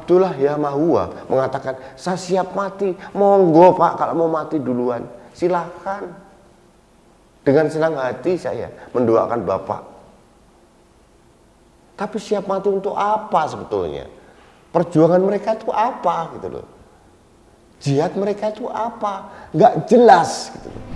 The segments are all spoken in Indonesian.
Abdullah Yamahua mengatakan, saya siap mati, monggo Pak kalau mau mati duluan, silahkan. Dengan senang hati saya mendoakan Bapak. Tapi siap mati untuk apa sebetulnya? Perjuangan mereka itu apa gitu loh. Jihad mereka itu apa? Nggak jelas gitu loh.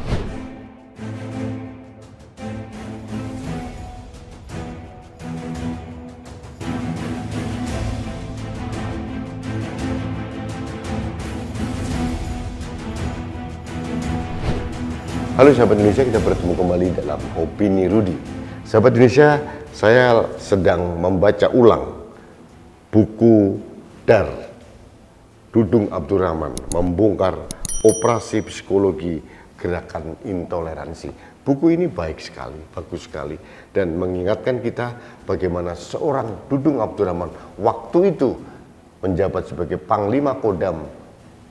Halo sahabat Indonesia, kita bertemu kembali dalam Opini Rudi. Sahabat Indonesia, saya sedang membaca ulang buku Dar Dudung Abdurrahman, membongkar operasi psikologi gerakan intoleransi. Buku ini baik sekali, bagus sekali, dan mengingatkan kita bagaimana seorang Dudung Abdurrahman waktu itu menjabat sebagai Panglima Kodam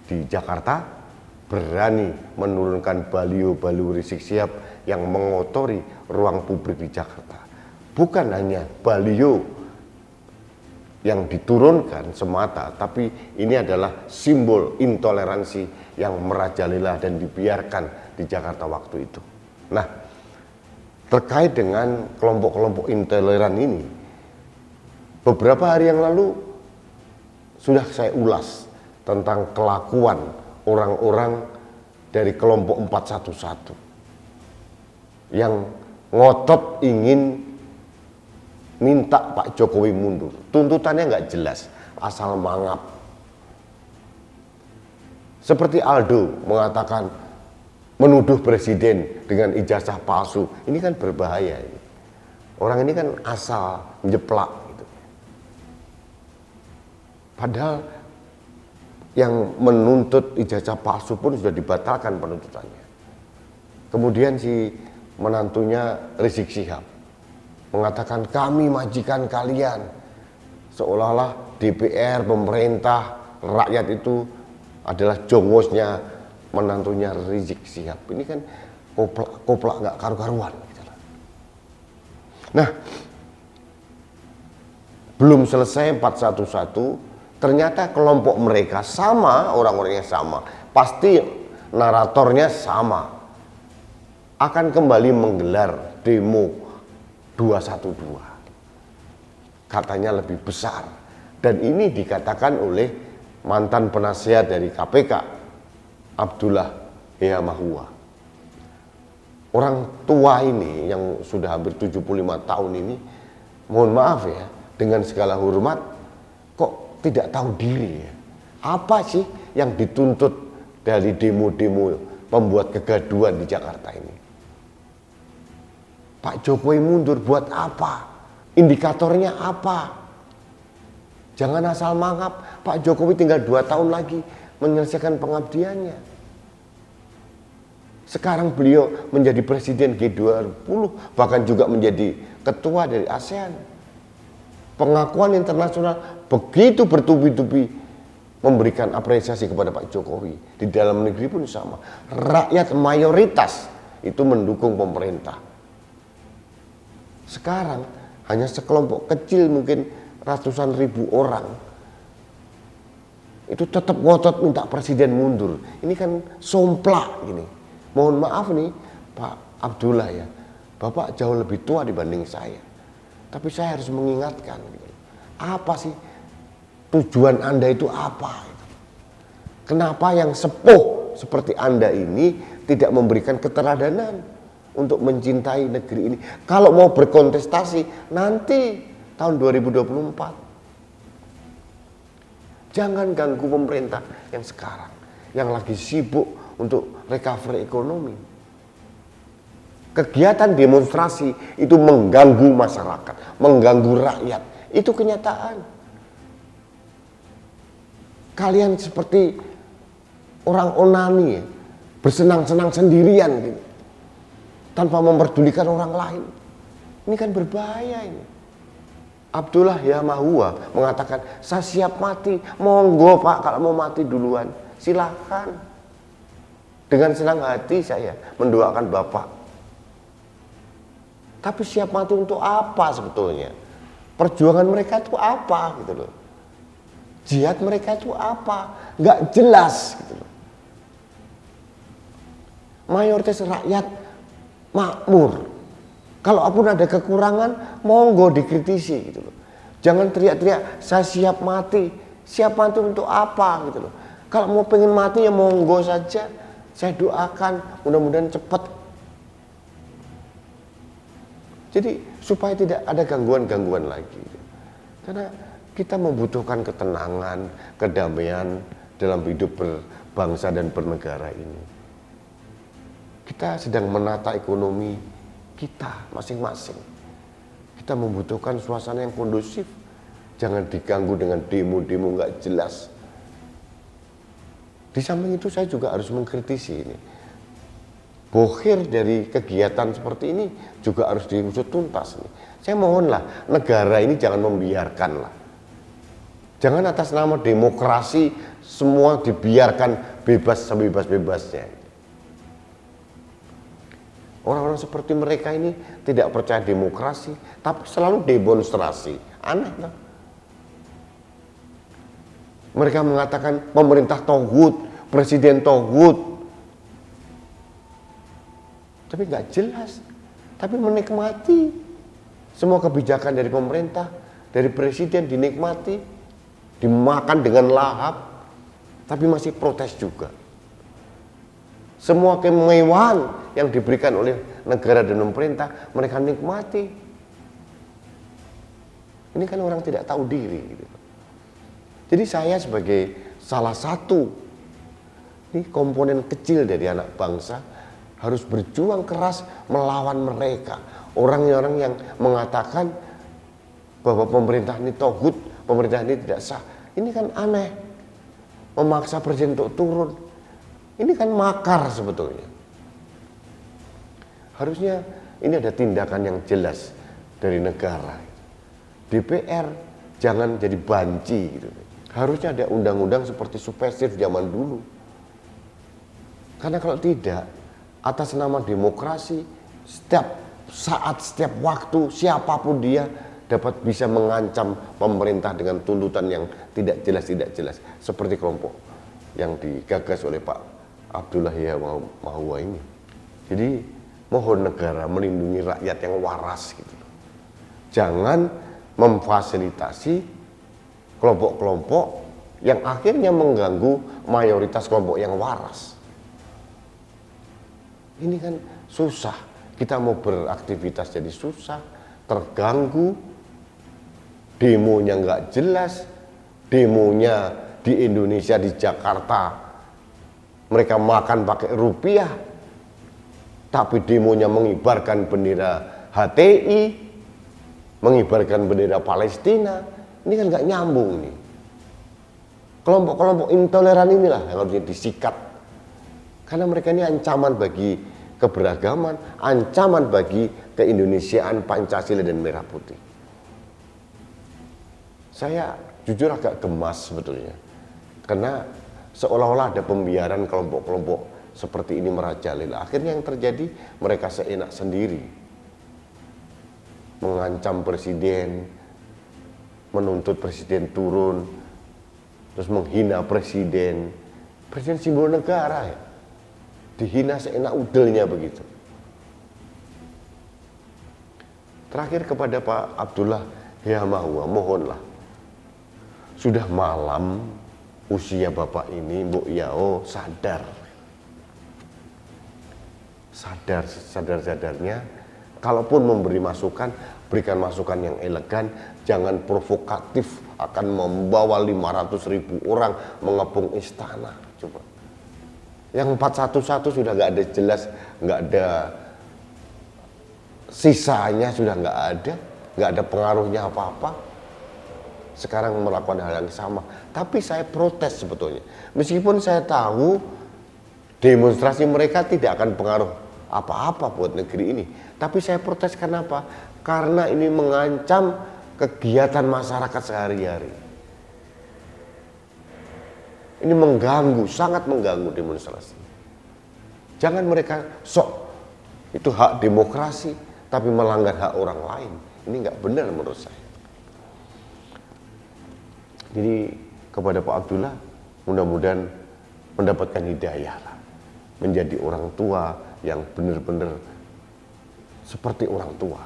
di Jakarta, berani menurunkan baliho-baliho Rizik Syihab yang mengotori ruang publik di Jakarta. Bukan hanya baliho yang diturunkan semata, tapi ini adalah simbol intoleransi yang merajalela dan dibiarkan di Jakarta waktu itu. Nah, terkait dengan kelompok-kelompok intoleran ini, beberapa hari yang lalu sudah saya ulas tentang kelakuan orang-orang dari kelompok 411 yang ngotot ingin minta Pak Jokowi mundur. Tuntutannya nggak jelas, asal mangap. Seperti Aldo mengatakan menuduh presiden dengan ijazah palsu. Ini kan berbahaya. Orang ini kan asal njeplak gitu. Padahal yang menuntut ijazah palsu pun sudah dibatalkan penuntutannya. Kemudian si menantunya Rizik Syihab mengatakan kami majikan kalian, seolah-olah DPR, pemerintah, rakyat itu adalah jongosnya menantunya Rizik Syihab. Ini kan koplak nggak karu-karuan. Nah, belum selesai 411. Ternyata kelompok mereka sama, orang-orangnya sama, pasti naratornya sama, akan kembali menggelar demo 212, katanya lebih besar. Dan ini dikatakan oleh mantan penasihat dari KPK, Abdullah Yamahua. Orang tua ini yang sudah hampir 75 tahun ini, mohon maaf ya, dengan segala hormat, kok tidak tahu diri ya. Apa sih yang dituntut dari demo-demo pembuat kegaduhan di Jakarta ini? Pak Jokowi mundur buat apa? Indikatornya apa? Jangan asal mangap. Pak Jokowi tinggal 2 tahun lagi menyelesaikan pengabdiannya. Sekarang beliau menjadi presiden G20, bahkan juga menjadi ketua dari ASEAN. Pengakuan internasional begitu bertubi-tubi memberikan apresiasi kepada Pak Jokowi. Di dalam negeri pun sama. Rakyat mayoritas itu mendukung pemerintah. Sekarang hanya sekelompok kecil, mungkin ratusan ribu orang, itu tetap ngotot minta presiden mundur. Ini kan somplak gini. Mohon maaf nih Pak Abdullah ya, Bapak jauh lebih tua dibanding saya. Tapi saya harus mengingatkan, apa sih tujuan Anda itu apa? Kenapa yang sepuh seperti Anda ini tidak memberikan keteladanan untuk mencintai negeri ini? Kalau mau berkontestasi nanti tahun 2024, jangan ganggu pemerintah yang sekarang, yang lagi sibuk untuk recovery ekonomi. Kegiatan demonstrasi itu mengganggu masyarakat, mengganggu rakyat. Itu kenyataan. Kalian seperti orang onani ya, bersenang-senang sendirian gitu, tanpa memperdulikan orang lain. Ini kan berbahaya ini. Abdullah Yamahua mengatakan, saya siap mati, monggo Pak kalau mau mati duluan, silahkan. Dengan senang hati saya mendoakan Bapak. Tapi siap mati untuk apa sebetulnya? Perjuangan mereka itu apa gitu loh. Jihad mereka itu apa? Nggak jelas gitu loh. Mayoritas rakyat makmur. Kalaupun ada kekurangan, monggo dikritisi gitu loh. Jangan teriak-teriak, saya siap mati. Siap mati untuk apa gitu loh. Kalau mau pengen mati ya monggo saja. Saya doakan mudah-mudahan cepat. Jadi supaya tidak ada gangguan-gangguan lagi. Karena kita membutuhkan ketenangan, kedamaian dalam hidup berbangsa dan bernegara ini. Kita sedang menata ekonomi kita masing-masing. Kita membutuhkan suasana yang kondusif. Jangan diganggu dengan demo-demo nggak jelas. Di samping itu saya juga harus mengkritisi ini. Bohir dari kegiatan seperti ini juga harus diusut tuntas nih. Saya mohonlah negara ini jangan membiarkan lah. Jangan atas nama demokrasi semua dibiarkan bebas sebebas-bebasnya. Orang-orang seperti mereka ini tidak percaya demokrasi, tapi selalu demonstrasi. Aneh lah. Mereka mengatakan pemerintah toghut, presiden toghut. Tapi nggak jelas. Tapi menikmati semua kebijakan dari pemerintah, dari presiden dinikmati, dimakan dengan lahap, tapi masih protes juga. Semua kemewahan yang diberikan oleh negara dan pemerintah mereka nikmati. Ini kan orang tidak tahu diri gitu. Jadi saya sebagai salah satu ini komponen kecil dari anak bangsa harus berjuang keras melawan mereka. Orang-orang yang mengatakan bahwa pemerintah ini toghut, pemerintah ini tidak sah. Ini kan aneh. Memaksa presiden untuk turun. Ini kan makar sebetulnya. Harusnya ini ada tindakan yang jelas dari negara. DPR jangan jadi banci gitu. Harusnya ada undang-undang seperti subversif zaman dulu. Karena kalau tidak, atas nama demokrasi, setiap saat, setiap waktu, siapapun dia dapat bisa mengancam pemerintah dengan tuntutan yang tidak jelas. Seperti kelompok yang digagas oleh Pak Abdullah Yahya Mahua ini. Jadi mohon negara melindungi rakyat yang waras gitu. Jangan memfasilitasi kelompok-kelompok yang akhirnya mengganggu mayoritas kelompok yang waras. Ini kan susah. Kita mau beraktivitas jadi susah, terganggu, demonya nggak jelas, demonya di Indonesia, di Jakarta, mereka makan pakai rupiah, tapi demonya mengibarkan bendera HTI, mengibarkan bendera Palestina. Ini kan nggak nyambung nih. Kelompok-kelompok intoleran inilah yang harusnya disikat. Karena mereka ini ancaman bagi keberagaman, ancaman bagi keindonesiaan Pancasila dan Merah Putih. Saya jujur agak gemas sebetulnya. Karena seolah-olah ada pembiaran kelompok-kelompok seperti ini merajalela. Akhirnya yang terjadi mereka seenak sendiri. Mengancam presiden, menuntut presiden turun, terus menghina presiden. Presiden simbol negara ya. Dihina seenak udelnya begitu. Terakhir kepada Pak Abdullah Yahya Mahua, mohonlah. Sudah malam usia Bapak ini, Mbok Yao sadar. Sadar-sadarnya, kalaupun memberi masukan, berikan masukan yang elegan, jangan provokatif akan membawa 500.000 orang mengepung istana. Coba. Yang 411 sudah nggak ada jelas, nggak ada sisanya, sudah nggak ada pengaruhnya apa-apa. Sekarang melakukan hal yang sama, tapi saya protes sebetulnya. Meskipun saya tahu demonstrasi mereka tidak akan pengaruh apa-apa buat negeri ini, tapi saya protes kenapa? Karena ini mengancam kegiatan masyarakat sehari-hari. Ini mengganggu, sangat mengganggu demonstrasi. Jangan mereka sok, itu hak demokrasi, tapi melanggar hak orang lain. Ini nggak benar menurut saya. Jadi kepada Pak Abdullah, mudah-mudahan mendapatkan hidayah lah, menjadi orang tua yang benar-benar seperti orang tua,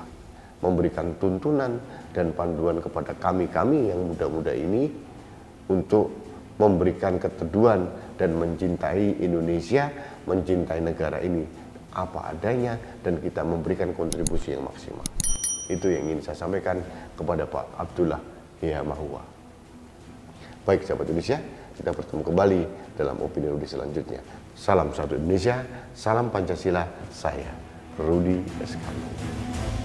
memberikan tuntunan dan panduan kepada kami-kami yang muda-muda ini untuk memberikan keteduhan dan mencintai Indonesia, mencintai negara ini apa adanya, dan kita memberikan kontribusi yang maksimal. Itu yang ingin saya sampaikan kepada Pak Abdullah Yahya Mahua. Baik sahabat Indonesia, kita bertemu kembali dalam Opini Rudi selanjutnya. Salam satu Indonesia, salam Pancasila, saya Rudi Eskandar.